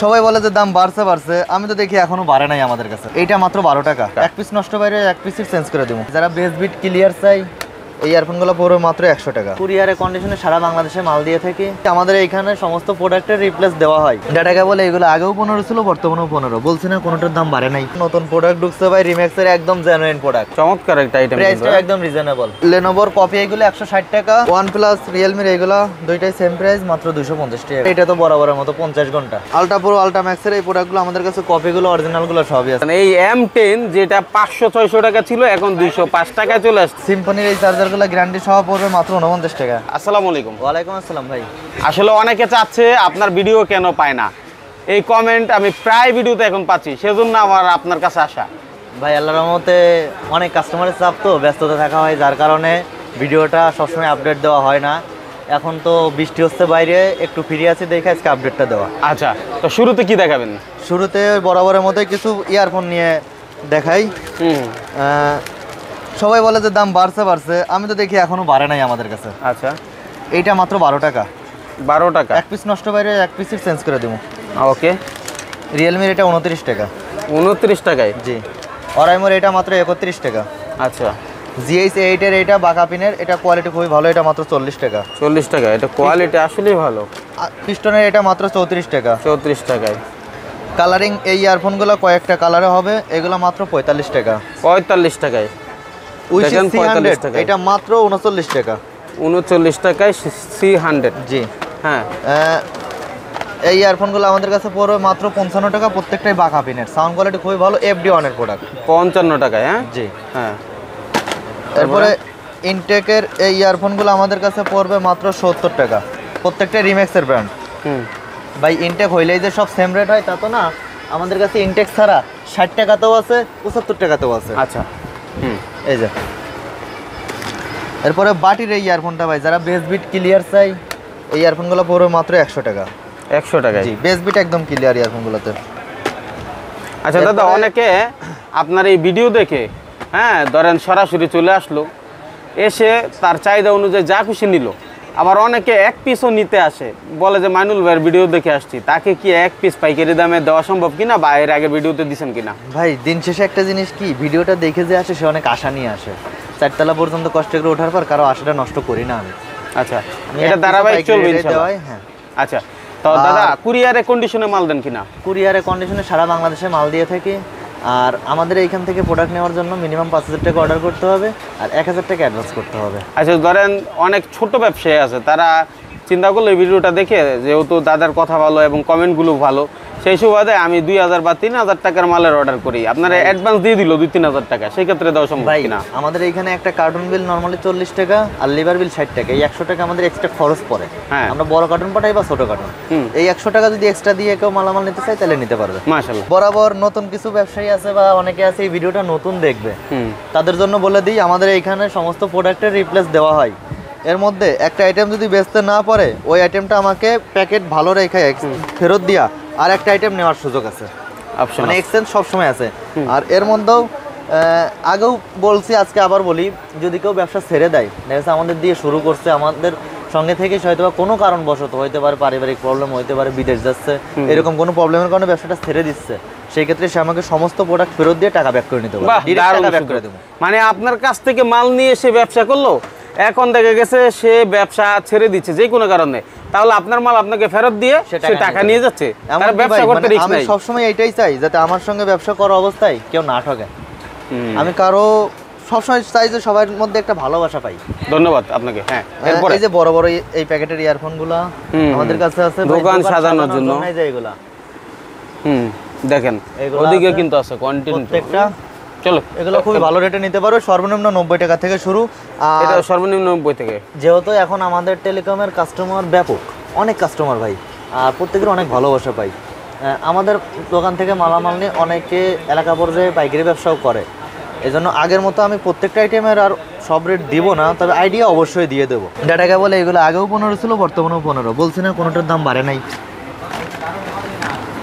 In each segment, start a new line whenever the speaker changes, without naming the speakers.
সবাই বলে যে দাম বাড়ছে বাড়ছে, আমি তো দেখি এখনো বাড়ে নাই আমাদের কাছে। এইটা মাত্র 12 টাকা, এক পিস নষ্ট বাইরে এক পিসের চেঞ্জ করে দেবো। যারা বেস বিট ক্লিয়ার চাই এই ইয়ারফোনগুলো পড়বে মাত্র 100 টাকা। কুরিয়ারে কন্ডিশনে সারা বাংলাদেশে মাল দিয়ে থাকি। আমাদের এইখানে সমস্ত প্রোডাক্টের রিপ্লেস দেওয়া হয়। ডাটা কেবল এগুলো আগেও 15 ছিল, বর্তমানেও 15। বলছি না কোনোটার দাম বাড়ে নাই। নতুন প্রোডাক্ট ঢুকছে ভাই, রিম্যাক্সের একদম জেনুইন প্রোডাক্ট,
চমৎকার একটা আইটেম,
প্রাইসটা একদম রিজনেবল। লেনোভোর কপি এগুলো 160 টাকা, OnePlus রিয়েলমির এগুলো দুইটাই সেম প্রাইস, মাত্র 250 টাকা। এটা তো বরাবরের মতো 50 ঘন্টা। আলট্রা প্রো আলট্রা ম্যাক্সের এই প্রোডাক্টগুলো আমাদের কাছে কপিগুলো অরিজিনালগুলো সবই আছে।
এই M10 যেটা 500-600 টাকা ছিল এখন 205 টাকায় চলে আসছে।
সিম্ফনির এই চার্জারগুলো গ্যারান্টি সহ পড়বে মাত্র 49 টাকা।
আসসালামু আলাইকুম।
ওয়ালাইকুম আসসালাম ভাই।
আসলে অনেকে চাচ্ছে আপনার ভিডিও কেন পায় না, এই কমেন্ট আমি প্রায় ভিডিওতে এখন পাচ্ছি, সেজন্য আমার আপনার কাছে আসা।
ভাই আল্লাহর রহমতে অনেক কাস্টমারের চাপ, তো ব্যস্ততা থাকা হয়, যার কারণে ভিডিওটা সবসময় আপডেট দেওয়া হয় না। এখন তো বৃষ্টি হচ্ছে বাইরে, একটু ফ্রি আছি দেখে আজকে আপডেটটা দেওয়া।
আচ্ছা, তো শুরুতে কি দেখাবেন?
শুরুতে বরাবরের মধ্যে কিছু ইয়ারফোন নিয়ে দেখাই। সবাই বলে যে দাম বাড়ছে বাড়ছে, আমি তো দেখি এখনো বাড়ে নাই আমাদের কাছে।
আচ্ছা,
এইটা মাত্র 12 টাকা।
12 টাকা,
এক পিস নষ্ট বাইরে এক পিসের চেঞ্জ করে দেবো।
ওকে।
রিয়েলমির এটা 29 টাকা।
29 টাকায়?
জি। অরাইমোর এটা মাত্র 31 টাকা।
আচ্ছা।
GH8 এর এটা বাকাপিনের, এটা কোয়ালিটি খুবই ভালো, এটা মাত্র 40 টাকা।
40 টাকা, এটা কোয়ালিটি আসলেই ভালো।
পিস্টনের এটা মাত্র 34 টাকা।
34 টাকায়।
কালারিং এই ইয়ারফোনগুলো কয়েকটা কালারে হবে, এগুলো মাত্র 45 টাকা।
45 টাকায়।
উইশি 300 এটা মাত্র 39 টাকা।
39 টাকায় C100।
জি
হ্যাঁ।
এই ইয়ারফোনগুলো আমাদের কাছে পড়বে মাত্র 55 টাকা, প্রত্যেকটাই বাকাপিনের, সাউন্ড কোয়ালিটি খুবই ভালো, FD1 এর প্রোডাক্ট।
55 টাকায়? হ্যাঁ
জি।
হ্যাঁ।
তারপরে ইনটেকের এই ইয়ারফোনগুলো আমাদের কাছে পড়বে মাত্র 70 টাকা, প্রত্যেকটা রিম্যাক্সের ব্র্যান্ড। ভাই ইনটেক হইলেই যে সব সেম রেট হয় তা তো না, আমাদের কাছে ইনটেক ছাড়া 60 টাকাতেও আছে, 75 টাকাতেও আছে।
আচ্ছা।
এই যে এরপরে বাটির এই ইয়ারফোনটা ভাই, যারা বেস বিট ক্লিয়ার চাই এই ইয়ারফোনগুলো পড়বে মাত্র 100 টাকা।
100 টাকায়?
জি, বেস বিট একদম ক্লিয়ার ইয়ারফোনগুলোতে।
আচ্ছা দাদা, অনেকে আপনার এই ভিডিও দেখে ধরেন সরাসরি চলে আসলো, এসে তার চাহিদা অনুযায়ী যা খুশি নিল। আবার অনেকে এক পিসও নিতে আসে, বলে যে মাইনুল ভাইয়ের ভিডিও দেখে আসছি, তাকে কি এক পিস পাইকারি দামে দেওয়া সম্ভব কিনা, বা এর আগে ভিডিওতে দিচ্ছেন কিনা?
ভাই দিন শেষে একটা জিনিস কি, ভিডিওটা দেখে যে আসে সে অনেক আশা নিয়ে আসে, 4 তলা পর্যন্ত কষ্ট করে ওঠার পর কারো আশাটা নষ্ট করি না আমি।
আচ্ছা, এটা ধারাবাহিক চলবে ইনশাআল্লাহ।
হ্যাঁ।
আচ্ছা, তো দাদা কুরিয়ারে কন্ডিশনে মাল দেন কিনা?
কুরিয়ারে কন্ডিশনে সারা বাংলাদেশে মাল দিয়ে থাকি। আর আমাদের এইখান থেকে প্রোডাক্ট নেওয়ার জন্য মিনিমাম 5000 টাকা অর্ডার করতে হবে আর 1000 টাকা অ্যাডভান্স করতে হবে।
আচ্ছা, ধরেন অনেক ছোট ব্যবসায়ী আছে, তারা চিন্তা করলো এই ভিডিওটা দেখে, যেহেতু দাদার কথা ভালো এবং কমেন্টগুলো ভালো, সেই সুবাদে আমি 2000 বা 3000 টাকার মালের অর্ডার করি, আপনারা অ্যাডভান্স দিয়ে দিল 2-3000 টাকা, সেই ক্ষেত্রে দেওয়া সম্ভব কিনা?
আমাদের এইখানে একটা কার্টুন বিল নরমালি 40 টাকা আর লিভার বিল 60 টাকা, এই 100 টাকা আমাদের এক্সট্রা খরচ পড়ে।
হ্যাঁ,
আমরা বড় কার্টুন পাঠাই বা ছোট কার্টুন, এই 100 টাকা যদি এক্সট্রা দিয়ে কেউ মালামাল নিতে চায় তাহলে নিতে পারবে
মাশাআল্লাহ।
বরাবর নতুন কিছু ব্যবসায়ী আছে বা অনেকে আছে এই ভিডিওটা নতুন দেখবে, তাদের জন্য বলে দিই, আমাদের এইখানে সমস্ত প্রোডাক্টের রিপ্লেস দেওয়া হয়। এর মধ্যে একটা আইটেম যদি বেচতে না পারে, ওই আইটেমটা আমাকে প্যাকেট ভালো রেখে ফেরত দিয়া আর একটা আইটেম নেওয়ার সুযোগ আছে, মানে এক্সচেঞ্জ সবসময় আছে। আর এর মধ্যেও আগেও বলছি, আজকে আবার বলি, যদি কেউ ব্যবসা ছেড়ে দেয়, দেখা আমাদের দিয়ে শুরু করছে, আমাদের সঙ্গে থেকে হয়তো বা কোনো কারণবশত হইতে পারে, পারিবারিক প্রবলেম হইতে পারে, বিদেশ যাচ্ছে, এরকম কোনো প্রবলেমের কারণে ব্যবসাটা ছেড়ে দিচ্ছে, সেই ক্ষেত্রে সে আমাকে সমস্ত প্রোডাক্ট ফেরত দিয়ে টাকা ব্যাক করে নিতে পারে, ডিরেক্ট টাকা ব্যাক করে দেব।
মানে আপনার কাছ থেকে মাল নিয়ে সে ব্যবসা করলো, এখন দেখা গেছে সে ব্যবসা ছেড়ে দিচ্ছে যে কোনো কারণে, তাহলে আপনার মাল আপনাকে ফেরত দিয়ে সে টাকা নিয়ে যাচ্ছে, তার ব্যবসা করতে রিস্ক নাই।
আমি সবসময় এটাই চাই, যাতে আমার সঙ্গে ব্যবসা করা অবস্থায় কেউ না ঠকে। আমি কারো সবসময় চাই যে সবার মধ্যে একটা ভালোবাসা পাই।
ধন্যবাদ আপনাকে। হ্যাঁ, এরপর
এই যে বড় বড় এই প্যাকেটের ইয়ারফোনগুলো আমাদের কাছে আছে
দোকান সাজানোর জন্য,
এই যে এগুলা
দেখেন ওদিকে কিন্তু আছে কন্টিনিউ
প্রত্যেকটা।
চলো,
এগুলো খুবই ভালো রেটে নিতে পারো, সর্বনিম্ন 90 টাকা থেকে শুরু। আর
এটা সর্বনিম্ন 90 থেকে,
যেহেতু এখন আমাদের টেলিকমের কাস্টমার ব্যাপক, অনেক কাস্টমার ভাই, আর প্রত্যেকের অনেক ভালোবাসা পাই। আমাদের দোকান থেকে মালামাল নিয়ে অনেকে এলাকা পর্যায়ে পাইকারি ব্যবসাও করে, এজন্য আগের মতো আমি প্রত্যেকটা আইটেমের আর সব রেট দিব না, তবে আইডিয়া অবশ্যই দিয়ে দেবো। ডাটা কেবল এগুলো আগেও 15 ছিল, বর্তমানেও 15, বলছি না কোনোটার দাম বাড়ে নাই।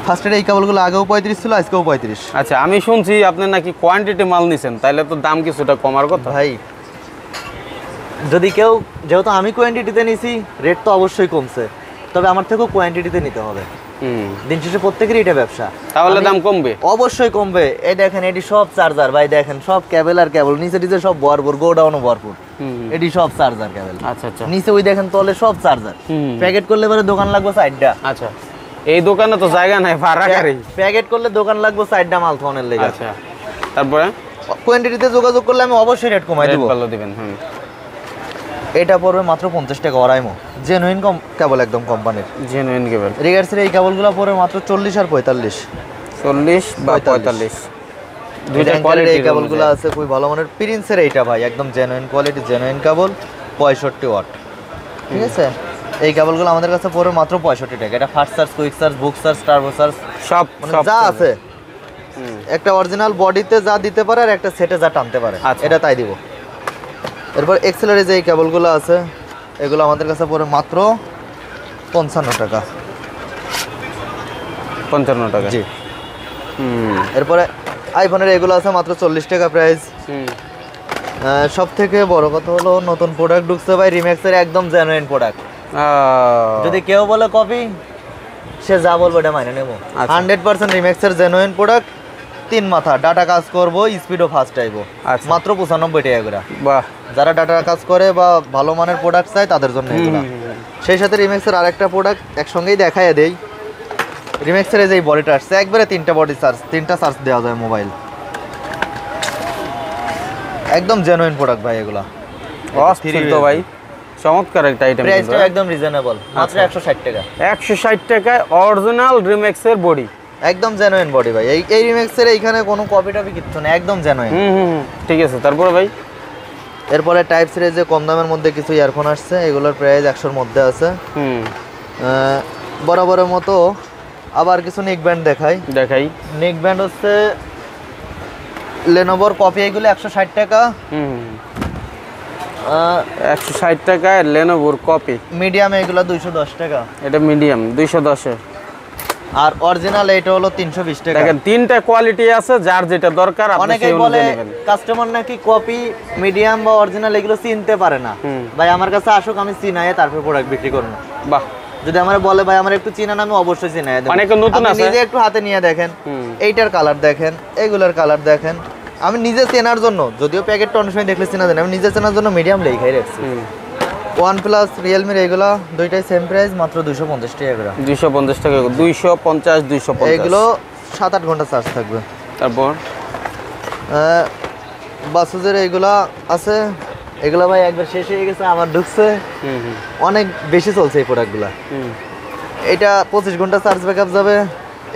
ফার্স্টের এই কেবলগুলো আগেও 35 ছিল, আজকেও 35।
আচ্ছা, আমি শুনছি আপনি নাকি কোয়ান্টিটি মাল নিছেন, তাহলে তো দাম কিছুটা কমার কথা।
ভাই যদি কেউ, যেহেতু আমি কোয়ান্টিটিতে নিছি, রেট তো অবশ্যই কমছে, তবে আমার থেকেও কোয়ান্টিটিতে নিতে হবে। দিন শেষে প্রত্যেকেরই এটা ব্যবসা,
তাহলে দাম কমবে,
অবশ্যই কমবে। এই দেখেন এটি সব চার্জার ভাই, দেখেন সব কেবল আর কেবল, নিচে নিচে সব ভরপুর, গোডাউনও ভরপুর, এটি সব চার্জার কেবল।
আচ্ছা আচ্ছা,
নিচে ওই দেখেন তলে সব চার্জার। প্যাকেট করলে পরে দোকান লাগবে 4টা।
আচ্ছা, এই দোকানে তো জায়গা নাই, ভাড়া গাড়ি।
প্যাকেট করলে দোকান লাগবে 4টা মাল থনের লেগে।
আচ্ছা, তারপরে
কোয়ান্টিটিতে যোগাযোগ করলে আমি অবশ্যই রেট কমাই দেব।
ভালো দিবেন।
এটা পড়বে মাত্র 50 টাকা অরাইমো, জেনুইন কেবল একদম কোম্পানির
জেনুইন কেবল।
রিগার্সের এই কেবলগুলো পড়বে মাত্র 40 আর 45,
40 বা 45।
দুইটা কোয়ালিটির এই কেবলগুলো আছে, খুবই ভালো মানের। প্রিন্সের এইটা ভাই একদম জেনুইন কোয়ালিটি, জেনুইন কেবল, 65 ওয়াট। ঠিক আছে, এই কেবলগুলো আমাদের কাছে পড়বে মাত্র 65 টাকা। এটা ফাস্ট চার্জ, কুইক চার্জ, বুক চার্জ, টার্বো চার্জ
সব
যা আছে, একটা অরিজিনাল বডিতে যা দিতে পারে আর একটা সেটে যা টানতে পারে, এটা তাই দিব। এরপর এক্সেলের যে এই কেবলগুলো আছে, এগুলো আমাদের কাছে পড়ে মাত্র 55 টাকা।
55 টাকা,
জি। এরপরে আইফোনের এগুলো আছে মাত্র 40 টাকা প্রাইস। সব থেকে বড় কথা হলো নতুন প্রোডাক্ট ঢুকছে ভাই, রিম্যাক্সের একদম জেনুইন প্রোডাক্ট। যদি কেউ বলে কপি, সে যা বলবো এটা মাইনে নেবো। 100% রিম্যাক্সের জেনুইন প্রোডাক্ট, 3 মাথা, ডাটা কাজ করবো, স্পিডও ফাস্ট আইবো, মাত্র 95 টাকা করে।
বাহ,
যারা ডাটা কাজ করে বা ভালো মানের প্রোডাক্ট চায় তাদের জন্য এগুলো। সেই সাথে রিম্যাক্সের আরেকটা প্রোডাক্ট একসঙ্গেই দেখায় দেই। রিম্যাক্সের এই যে বডিটা আসছে, একবারে 3টা বডি চার্জ, 3টা চার্জ দেওয়া যায় মোবাইল, একদম জেনুইন প্রোডাক্ট ভাই এগুলা।
অস্থির তো ভাই, চমৎকার একটা আইটেম।
প্রাইসটা একদম রিজনেবল, মাত্র 160 টাকা।
160 টাকায় অরিজিনাল রিম্যাক্সের বডি,
একদম জেনুইন বডি ভাই। এই রিম্যাক্সের এইখানে কোনো কপি টপি কিচ্ছু না, একদম জেনুইন।
ঠিক আছে, তারপরে ভাই
এরপরে টাইপ সিরিজ যে কম দামের মধ্যে কিছু ইয়ারফোন আসছে, এগুলোর প্রাইস 100-র মধ্যে আছে। বরাবরের মতো আবার কিছু নেক ব্যান্ড দেখাই। নেক ব্যান্ড হচ্ছে লেনোভোর কপি, এগুলো 160 টাকা।
160 টাকায় লেনোভোর কপি।
মিডিয়াম এগুলো 210 টাকা।
এটা মিডিয়াম 210।
আর অরিজিনাল এটা হলো 320 টাকা।
দেখেন 3টা কোয়ালিটি আছে, যার যেটা দরকার আপনি
অনেকেই
সেই
বলে
অনুযায়ী নেবেন।
কাস্টমার নাকি কপি, মিডিয়াম বা অরিজিনাল এগুলো চিনতে পারে না। ভাই আমার কাছে আসুক, আমি চিনায়ে তারপর প্রোডাক্ট বিক্রি করব।
বাহ,
যদি আমার বলে ভাই আমার একটু চিনান, আমি অবশ্যই চিনায়ে দেব।
অনেকে নতুন আছে,
নিজে একটু হাতে নিয়ে দেখেন, এইটার কালার দেখেন, এগুলোর কালার দেখেন। আমি নিজে চেনার জন্য, যদিও প্যাকেটটা অনেক সময় দেখলে চেনা যায় না, আমি নিজে চেনার জন্য মিডিয়াম লেখাই রাখছি। OnePlus, Realme এগুলো দুইটাই সেম প্রাইস, মাত্র 250 টাকা করে।
250 টাকা, 250, 250।
এগুলো 7-8 ঘন্টা চার্জ থাকবে।
তারপর
বাসুজের এগুলা আছে, এগুলো ভাই একবার শেষ হয়ে গেছে, আমার ঢুকছে, অনেক বেশি চলছে এই প্রোডাক্টগুলো। এটা 25 ঘন্টা চার্জ ব্যাকআপ যাবে,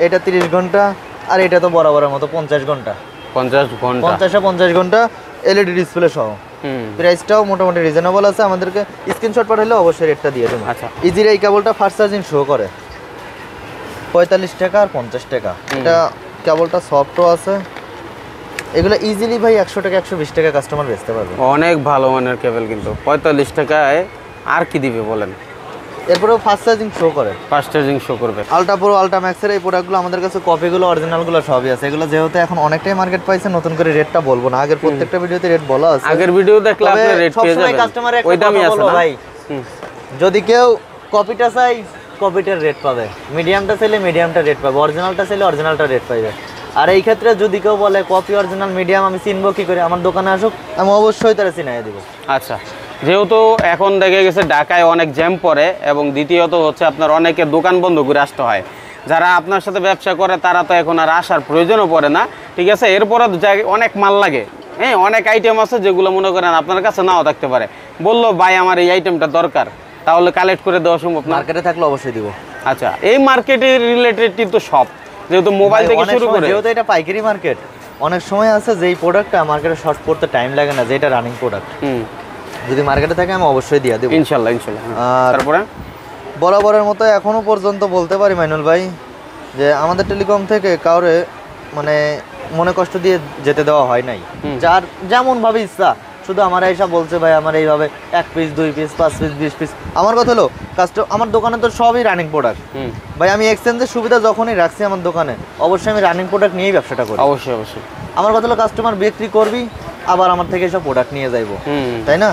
এটা 30 ঘন্টা, আর এটা তো বরাবরের মতো 50 ঘন্টা। 50 ঘন্টা এলইডি ডিসপ্লে সহ। প্রাইসটাও মোটামুটি রিজনেবল আছে। আমাদেরকে স্ক্রিনশট পাঠালে অবশ্যই রেটটা দিয়ে দেবো।
আচ্ছা,
ইজির এই কেবলটা ফাস্ট চার্জিং শো করে 45 টাকা আর 50 টাকা। এটা কেবলটা সফটও আছে। এগুলো ইজিলি ভাই 100 টাকা 120 টাকা কাস্টমার বেচতে পারবে।
অনেক ভালো মানের কেবল, কিন্তু 45 টাকায় আর কি দিবে বলেন।
এরপরেও ফাস্ট চার্জিং শো করে,
ফাস্ট চার্জিং শো করবে।
আলট্রা প্রো, আলট্রা ম্যাক্সের এই প্রোডাক্টগুলো আমাদের কাছে কপিগুলো, অরিজিনালগুলো সবই আছে। এগুলো যেহেতু এখন অনেকটাই মার্কেট পাইছে, নতুন করে রেটটা বলবো না, আগের প্রত্যেকটা ভিডিওতে রেট বলা আছে।
আগের ভিডিও দেখলে আপনি রেট পেয়ে যাবেন।
কাস্টমারের
ওই দামই আছে না
ভাই। যদি কেউ কপিটা চাই, কপিটার রেট পাবে, মিডিয়ামটা চাইলে মিডিয়ামটা রেট পাবে, অরিজিনালটা চাইলে অরিজিনালটা রেট পাবে। আর এই ক্ষেত্রে যদি কেউ বলে কপি, অরিজিনাল, মিডিয়াম আমি চিনবো কি করে, আমার দোকানে আসুক, আমি অবশ্যই তারা চিনাই দিব।
আচ্ছা, যেহেতু এখন দেখা গেছে ঢাকায় অনেক জ্যাম পড়ে, এবং দ্বিতীয়ত হচ্ছে আপনার অনেকে দোকান বন্ধ করে আসতে হয়, যারা আপনার সাথে ব্যবসা করে তারা তো এখন আর আসার প্রয়োজনও পড়ে না। ঠিক আছে, এরপরে অনেক মাল লাগে, হ্যাঁ, অনেক আইটেম আছে যেগুলো মনে করেন আপনার কাছে নাও থাকতে পারে। বললো ভাই আমার এই আইটেমটা দরকার, তাহলে কালেক্ট করে দেওয়া সম্ভব না?
মার্কেটে থাকলে অবশ্যই দিব।
আচ্ছা, এই মার্কেটের রিলেটেড কিন্তু সব, যেহেতু মোবাইল থেকে শুরু করে,
যেহেতু এটা পাইকারি মার্কেট, অনেক সময় আছে যেই প্রোডাক্টটা মার্কেটে শর্ট করতে টাইম লাগে না, যেটা রানিং প্রোডাক্ট, যদি মার্কেটে থাকে আমি অবশ্যই দিয়ে দেব
ইনশাল্লাহ। তারপরে
বরাবরের মতো এখনো পর্যন্ত বলতে পারি মাইনুল ভাই, যে আমাদের টেলিকম থেকে কাউরে মানে মনে কষ্ট দিয়ে যেতে দেওয়া হয় নাই। যার যেমন ভাবে ইচ্ছা, শুধু আমার এইসব বলছে ভাই আমার এইভাবে 1 পিস 2 পিস 5 পিস 20 পিস। আমার কথা হলো আমার দোকানে তো সবই রানিং প্রোডাক্ট ভাই। আমি এক্সচেঞ্জের সুবিধা যখনই রাখছি আমার দোকানে, অবশ্যই আমি রানিং প্রোডাক্ট নিয়েই ব্যবসাটা করি।
অবশ্যই।
আমার কথা হলো কাস্টমার বিক্রি করবি, আবার আমার থেকে সব প্রোডাক্ট নিয়ে যাইবো, তাই না?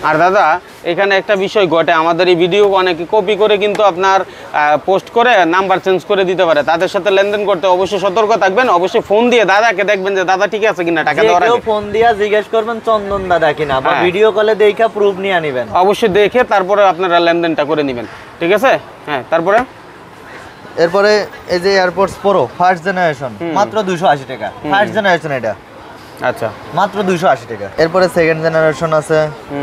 আর দাদা এখানে একটা বিষয় ঘটে, আমাদের এই ভিডিও অনেকে কপি করে কিন্তু আপনার পোস্ট করে নাম্বার চেঞ্জ করে দিতে পারে। তাদের সাথে লেনদেন করতে অবশ্যই সতর্ক থাকবেন। অবশ্যই ফোন দিয়ে দাদাকে দেখবেন যে দাদা ঠিক আছে কিনা, টাকা দেওয়ার আগে
ফোন দিয়া জিজ্ঞেস করবেন চন্দন দাদা কিনা, বা ভিডিও কলে দেখা প্রুফ নিয়ে নেবেন।
অবশ্যই দেখে তারপরে আপনারা লেনদেনটা করে নেবেন, ঠিক আছে? হ্যাঁ, তারপরে
এরপরে এই যে এয়ারপোর্টস প্রো ফার্স্ট জেনারেশন মাত্র 280 টাকা। ফার্স্ট জেনারেশন এটা
আচ্ছা
মাত্র 280 টাকা। এরপরে সেকেন্ড জেনারেশন আছে,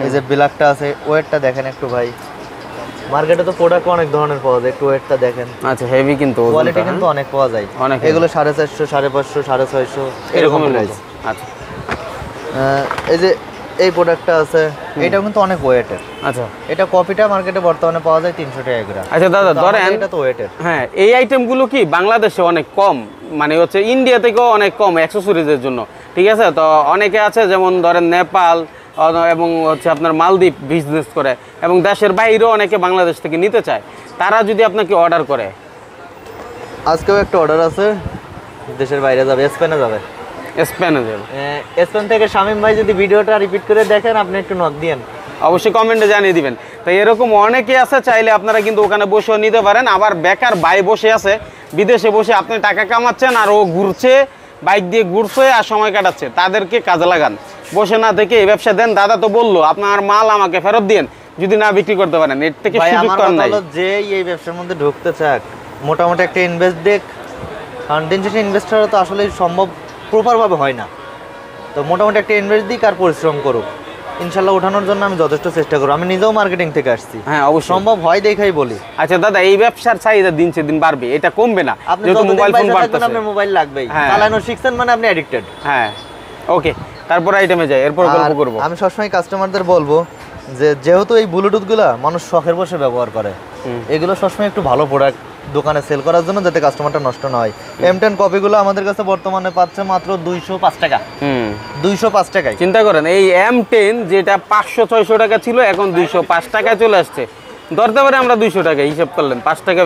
এই যে ব্ল্যাকটা আছে, ওয়েটটা দেখেন একটু ভাই। মার্কেটে তো প্রোডাক্ট অনেক ধরনের পাওয়া যায়, একটু ওয়েটটা দেখেন।
আচ্ছা, হেভি কিন্তু
কোয়ালিটি কিন্তু অনেক পাওয়া যায়। এগুলো 450, 550, 650 এরকম প্রাইস।
আচ্ছা,
এই যে এই প্রোডাক্টটা আছে, এটাও কিন্তু অনেক ওয়েটের।
আচ্ছা,
এটা কপিটা মার্কেটে বর্তমানে পাওয়া যায় 300 টাকা করে।
আচ্ছা দাদা ধরেন
এটা তো ওয়েটের।
হ্যাঁ, এই আইটেমগুলো কি বাংলাদেশে অনেক কম, মানে হচ্ছে ইন্ডিয়া থেকেও অনেক কম অ্যাক্সেসরিজের জন্য, ঠিক আছে? তো অনেকে আছে যেমন ধরেন নেপাল এবং হচ্ছে আপনার মালদ্বীপ বিজনেস করে, এবং দেশের বাইরেও অনেকে বাংলাদেশ থেকে নিতে চায়। তারা যদি আপনাকে অর্ডার করে,
আজকেও একটা অর্ডার আছে, দেশের বাইরে যাবে, স্পেনে যাবে।
স্পেনে যাবে?
স্পেন থেকে শামীম ভাই যদি ভিডিওটা রিপিট করে দেখেন, আপনি একটু নক দিয়েন,
অবশ্যই কমেন্টে জানিয়ে দিবেন। তো এরকম অনেকে আছে, চাইলে আপনারা কিন্তু ওখানে বসেও নিতে পারেন। আবার বেকার ভাই বসে আছে বিদেশে বসে, আপনি টাকা কামাচ্ছেন আর ও ঘুরছে, বাইক দিয়ে ঘুরছে আর সময় কাটাচ্ছে, তাদেরকে কাজে লাগান। বসে না থেকে এই ব্যবসা দেন। দাদা তো বললো আপনার মাল আমাকে ফেরত দিন যদি না বিক্রি করতে পারেন, এর থেকে সুযোগ তো নাই।
যে এই ব্যবসার মধ্যে ঢুকতে চাক, মোটামুটি একটা ইনভেস্ট দেখ, কারণ দিন শেষে ইনভেস্টার তো আসলে সম্ভব প্রপারভাবে হয় না। তো মোটামুটি একটা ইনভেস্ট দিক আর পরিশ্রম করুক, ইনশাল্লাহ ওঠানোর জন্য আমি যথেষ্ট চেষ্টা করব। আমি নিজেও মার্কেটিং থেকে আসছি।
হ্যাঁ, অবশ্যই
সম্ভব হয় দেখাই বলি।
আচ্ছা দাদা, এই ব্যবসার চাহিদা দিনকে দিন বাড়বে, এটা কমবে না।
আপনি মোবাইল ফোন বাড়তেছে, আপনার মোবাইল লাগবেই, চালানো শিখছেন মানে আপনি অ্যাডিক্টেড।
হ্যাঁ, ওকে, তারপর আইটেমে যাই, এরপর গল্প করব।
আমি সবসময় কাস্টমারদের বলবো যে যেহেতু এই ব্লুটুথগুলো মানুষ শখের বসে ব্যবহার করে, এগুলো সবসময় একটু ভালো প্রোডাক্ট দোকানে সেল করার জন্য, যাতে কাস্টমারটা নষ্ট না হয়। M10 কপিগুলো আমাদের কাছে বর্তমানে পাচ্ছে মাত্র 205 টাকা। 205 টাকায়।
চিন্তা করেন, এই M10 যেটা 500-600 টাকা ছিল, এখন 205 টাকায় চলে আসছে। ধরতে পারে আমরা 200 টাকা হিসাব করলেন, 5 টাকা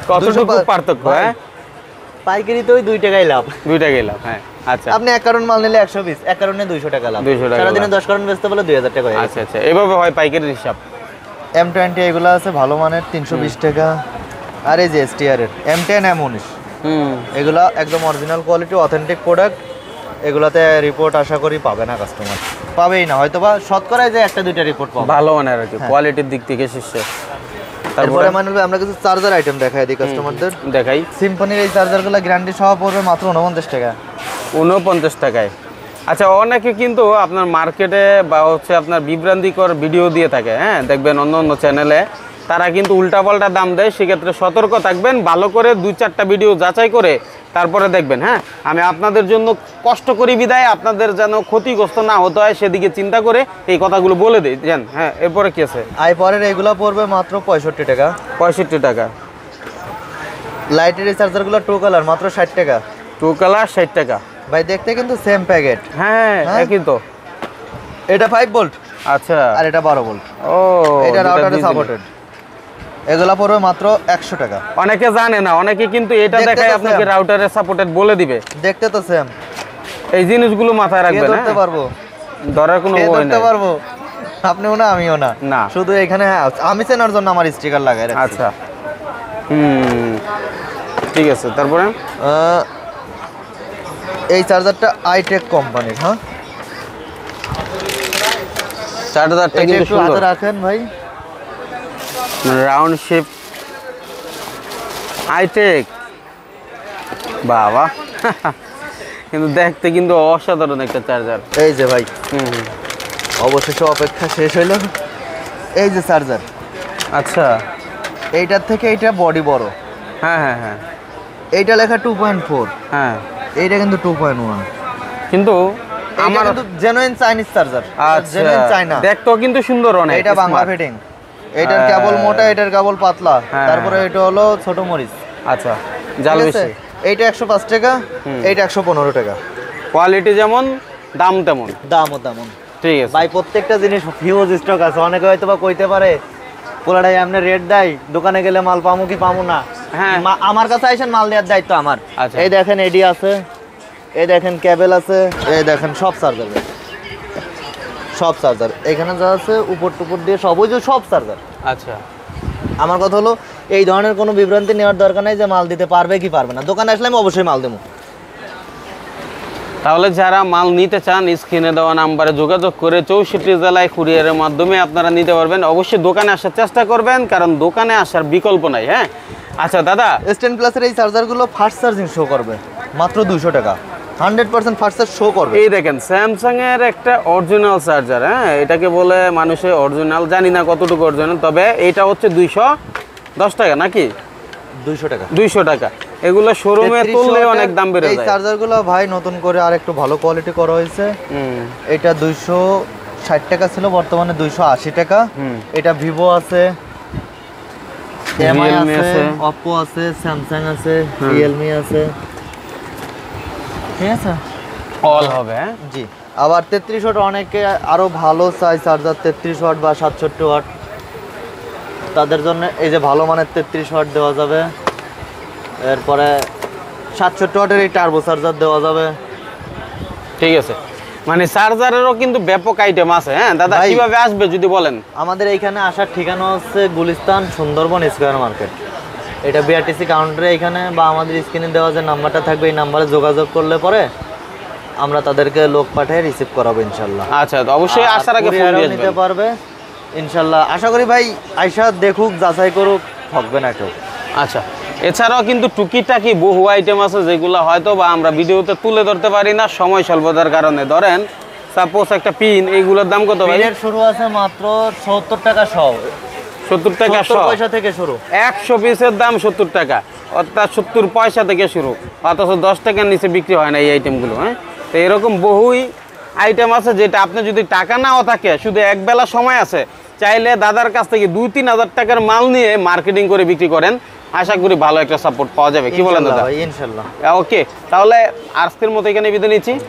কতটুকু পার্থক্য? হ্যাঁ,
পাইকারিতে ওই 2 টাকাই লাভ।
2 টাকাই লাভ। হ্যাঁ, আচ্ছা,
আপনি এক কারণ মাল নিলে 120, এক কারণে 200 টাকা লাভ।
200 টাকা
সারাদিনে 10 কারণ বেচতে বলে 2000 টাকা।
আচ্ছা আচ্ছা, এভাবে হয় পাইকারির হিসাব।
M20 এগুলো আছে ভালো মানের 320 টাকা। আর এই যে STR এর M10, M19, এগুলা একদম অরিজিনাল কোয়ালিটি, অথেন্টিক প্রোডাক্ট। এগুলাতে রিপোর্ট আশা করি পাবে না কাস্টমার, পাবেই না, হয়তো বা শতকরায় যে একটা দুইটা রিপোর্ট পাবে।
ভালো মানের আর কি, কোয়ালিটির দিক থেকে শীর্ষে।
তারপরে মানে আমরা কিছু চার্জার আইটেম দেখাই দিই কাস্টমারদের।
দেখাই।
সিম্ফনির এই চার্জারগুলো গ্যারান্টি সহ পড়বে মাত্র 49 টাকা।
49 টাকায়। আচ্ছা, অনেকে কিন্তু আপনার মার্কেটে বা হচ্ছে আপনার বিভ্রান্তিকর ভিডিও দিয়ে থাকে। হ্যাঁ, দেখবেন অন্য অন্য চ্যানেলে তারা কিন্তু উল্টাপাল্টা দাম দেয়। সেক্ষেত্রে সতর্ক থাকবেন, ভালো করে 2-4টা ভিডিও যাচাই করে তারপরে দেখবেন। হ্যাঁ, আমি আপনাদের জন্য কষ্ট করি বিদায় আপনাদের যেন ক্ষতিগ্রস্ত না হতে হয় সেদিকে চিন্তা করে এই কথাগুলো বলে দিই। জান, হ্যাঁ, এরপরে কি আছে?
পরের এগুলো পড়বে মাত্র 65 টাকা।
65 টাকা।
লাইটের এই চার্জারগুলো 2 কালার মাত্র 60 টাকা।
2 কালার 60 টাকা।
ভাই দেখতে কিন্তু সেম প্যাকেট।
হ্যাঁ, একই তো।
এটা 5 ভোল্ট,
আচ্ছা,
আর এটা 12 ভোল্ট।
ও,
এটা রাউটারে সাপোর্টেড। এগুলা পড়বে মাত্র 100 টাকা।
অনেকে জানে না, অনেকে কিন্তু এটা দেখায় আপনাকে রাউটারে সাপোর্টেড বলে দিবে।
দেখতে তো সেম।
এই জিনিসগুলো মাথায় রাখবেন।
ধরতে পারবো,
ধরার কোনো ভয় নাই।
ধরতে পারবো, আপনিও না আমিও না।
না,
শুধু এখানে আমি চেনার জন্য আমার স্টিকার লাগাই রাখছি।
আচ্ছা, ঠিক আছে। তারপরে
এই চার্জারটা আইটেক কোম্পানির। হ্যাঁ,
চার্জারটা কিন্তু
একটু হাতে রাখেন ভাই।
রাউন্ড শেপ আইটেক, বাবা কিন্তু দেখতে কিন্তু অসাধারণ একটা চার্জার।
এই যে ভাই, অবশেষে অপেক্ষা শেষ হইল। এই যে চার্জার।
আচ্ছা,
এইটার থেকে এইটা বডি বড়।
হ্যাঁ হ্যাঁ হ্যাঁ,
এইটা লেখা 2.4,
হ্যাঁ,
এইটা কিন্তু 2.1।
কিন্তু
আমার কিন্তু genuine Chinese charger. Genuine China,
দেখতেও কিন্তু সুন্দর অনেক।
এটা বাংলা ফিটিং। এটার কেবল মোটা, এটার কেবল পাতলা। তারপরে এটা হলো ছোট মরিচ।
আচ্ছা, জাল বেশি।
এইটা 105 টাকা, এইটা 115 টাকা।
কোয়ালিটি যেমন, দাম তেমন।
দামও তেমন।
ঠিক আছে
ভাই, প্রত্যেকটা জিনিস হিউজ স্টক আছে। অনেকে হয়তো বা কইতে পারে পোলাটাই আপনি রেট দেয়, দোকানে গেলে মাল পামু কি পামু না।
হ্যাঁ,
আমার কাছে আইসেন, মাল দেওয়ার দায়িত্ব আমার।
আচ্ছা,
এই দেখেন এডি আছে, এই দেখেন কেবল আছে, এই দেখেন সব চার্জার, সব চার্জার এখানে যা আছে উপর টুপর দিয়ে সব ওই যে সব চার্জার।
আচ্ছা,
আমার কথা হলো এই ধরনের কোনো বিভ্রান্তি নেওয়ার দরকার নাই যে মাল দিতে পারবে কি পারবে না, দোকানে আসলে আমি অবশ্যই মাল দেবো।
তাহলে যারা মাল নিতে চান স্ক্রিনে দেওয়া নাম্বারে যোগাযোগ করে 64 জেলায় কুরিয়ারের মাধ্যমে আপনারা নিতে পারবেন। অবশ্যই দোকানে আসার চেষ্টা করবেন, কারণ দোকানে আসার বিকল্প নাই। হ্যাঁ, আচ্ছা দাদা,
S10 প্লাসের এই চার্জারগুলো ফাস্ট চার্জিং শো করবে মাত্র 200 টাকা, 100% ফাস্ট চার্জ শো করবে।
এই দেখেন স্যামসাং এর একটা অরিজিনাল চার্জার। হ্যাঁ, এটাকে বলে মানুষে অরিজিনাল, জানি না কতটুকু অরিজিনাল, তবে এটা হচ্ছে 210 টাকা নাকি
200 টাকা,
200 টাকা। এগুলো শোরুমে
33
তুললে
ওয়াটের
অনেক দাম বেড়ে
এই
যায়।
চার্জারগুলো ভাই নতুন করে আর একটু ভালো কোয়ালিটি করা হয়েছে। এটা 260 টাকা ছিল, বর্তমানে 280 টাকা। এটা ভিভো আছে, এমআই
Realme
আছে,
আছে,
অপো আছে, স্যামসাং আছে, রিয়েলমি আছে, ঠিক আছে
অল হবে। হ্যাঁ,
জি। আবার 33 ওয়াট অনেকে আরো ভালো চাই চার্জার, 33 ওয়াট বা 67 ওয়াট, তাদের জন্য এই যে ভালো মানের 33 ওয়াট দেওয়া যাবে। এরপরে 67 ওয়াটের এই টার্বো চার্জার দেওয়া যাবে।
ঠিক আছে, মানে চার্জারেরও কিন্তু ব্যাপক আইটেম আছে। হ্যাঁ দাদা,
ভাই,
কিভাবে আসবে যদি বলেন?
আমাদের এইখানে আসার ঠিকানা হচ্ছে গুলিস্তান সুন্দরবন স্কয়ার মার্কেট। এটা বিআরটিসি কাউন্টারে এইখানে, বা আমাদের স্ক্রিনে দেওয়া যে নাম্বারটা থাকবে এই নাম্বারে যোগাযোগ করলে পরে আমরা তাদেরকে লোক পাঠিয়ে রিসিভ করাবো ইনশাল্লাহ।
আচ্ছা, তো অবশ্যই আসার আগে ফোন
কুরিয়ারও
দিয়ে
নিতে
আসবেন।
পারবে ইনশাল্লাহ। আশা করি ভাই আয়সা দেখুক, যাচাই করুক, ঠকবে না কেউ।
আচ্ছা, এছাড়াও কিন্তু টুকিটাকি বহু আইটেম আছে যেগুলো হয়তো বা আমরা ভিডিওতে তুলে ধরতে পারি না সময় স্বল্পতার কারণে। ধরেন সাপোজ একটা পিন, এইগুলোর দাম কত ভাই?
পিনের শুরু আছে মাত্র 70 টাকা শ,
70 টাকা
70 পয়সা থেকে শুরু।
100 পিসের দাম 70 টাকা, অর্থাৎ 70 পয়সা থেকে শুরু, অথচ 10 টাকার নিচে বিক্রি হয় না এই আইটেমগুলো। হ্যাঁ, তো এরকম বহুই আইটেম আছে যেটা আপনি যদি টাকা নাও থাকে, শুধু একবেলা সময় আছে, চাইলে দাদার কাছ থেকে 2-3 হাজার টাকার মাল নিয়ে মার্কেটিং করে বিক্রি করেন, আশা করি ভালো একটা সাপোর্ট পাওয়া যাবে। কি বলেন দাদা?
ইনশাল্লাহ।
ওকে, তাহলে আজকের মতো এখানে বিদায় নিচ্ছি।